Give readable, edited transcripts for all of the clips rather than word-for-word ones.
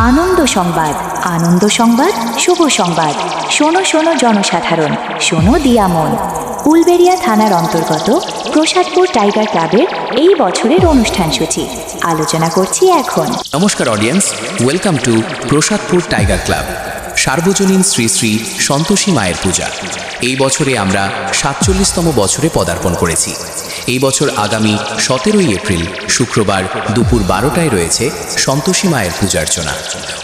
আনন্দ সংবাদ, আনন্দ সংবাদ, শুভ সংবাদ। শোনো শোনো জনসাধারণ, শোনো দিয়ামন। উলবেড়িয়া থানার অন্তর্গত প্রসাদপুর টাইগার ক্লাবের এই বছরের অনুষ্ঠান সূচি আলোচনা করছি এখন। নমস্কার audience, welcome to Prasadpur tiger club. সার্বজনীন শ্রী শ্রী সন্তোষী মায়ের পূজা। এই বছরে আমরা 47তম বছরে পদার্পণ করেছি। এই বছর আগামী 17ই এপ্রিল শুক্রবার দুপুর 12টায় রয়েছে সন্তোষী মায়ের পূজার্চনা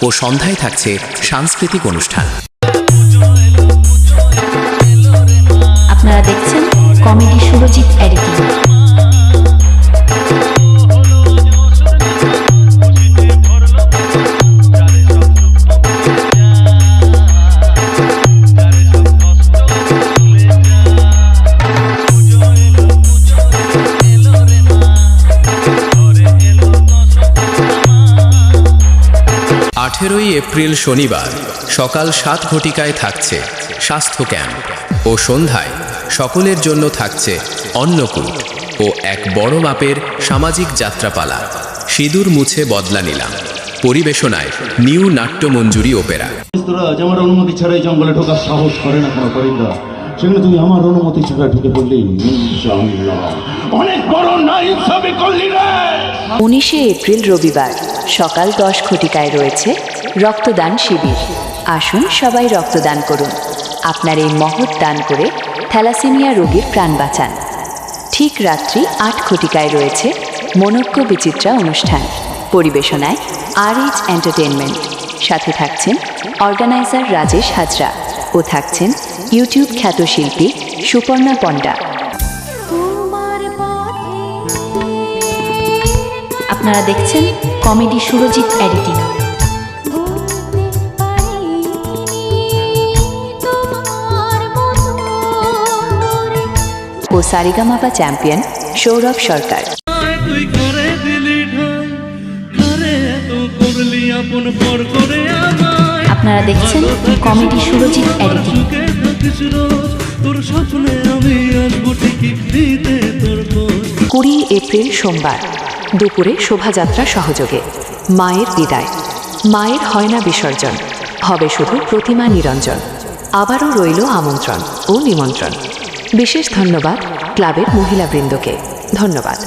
ও সন্ধ্যায় থাকছে সাংস্কৃতিক অনুষ্ঠান। আপনারা দেখছেন কমেডি সুরজিৎ এডিটিং। 18ই এপ্রিল শনিবার সকাল 7 ঘটিকায় থাকছে স্বাস্থ্য ক্যাম্প ও সন্ধ্যায় সকলের জন্য থাকছে অন্নকূট ও এক বড় মাপের সামাজিক যাত্রাপালা সিঁদুর মুছে বদলা নিলাম। পরিবেশনায় নিউ নাট্যমঞ্জুরি ওপেরা। আমার অনুমতি ছাড়াই জঙ্গলে ঢোকার সাহস করে না কোনো পরিন্দা, সেখানে তুমি আমার অনুমতি ছাড়া ঢুকে পড়লেই অনেক বড় নাইনসাফি করলি রে। 19শে এপ্রিল রবিবার সকাল 10 ঘটিকায় রয়েছে রক্তদান শিবির। আসুন সবাই রক্তদান করুন। আপনার এই মহৎ দান করে থ্যালাসেমিয়া রোগীর প্রাণ বাঁচান। ঠিক রাত্রি 8 ঘটিকায় রয়েছে মনজ্ঞ বিচিত্রা অনুষ্ঠান। পরিবেশনায় RH এন্টারটেইনমেন্ট। সাথে থাকছেন অর্গানাইজার রাজেশ হাজরা ও থাকছেন ইউটিউব খ্যাত শিল্পী সুপর্ণা পণ্ডা। আপনারা দেখছেন কমেডি সুরজিৎ এডিটিং। ও সারিগামাপা চ্যাম্পিয়ন সৌরভ সরকার। আপনারা দেখছেন কমেডি সুরজিৎ এডিটিং। 20 এপ্রিল সোমবার দুপুরে শোভাযাত্রা সহযোগে মায়ের বিদায়। মায়ের হয় না বিসর্জন, হবে শুধু প্রতিমা নিরঞ্জন। আবারও রইল আমন্ত্রণ ও নিমন্ত্রণ। বিশেষ ধন্যবাদ ক্লাবের মহিলাবৃন্দকে। ধন্যবাদ।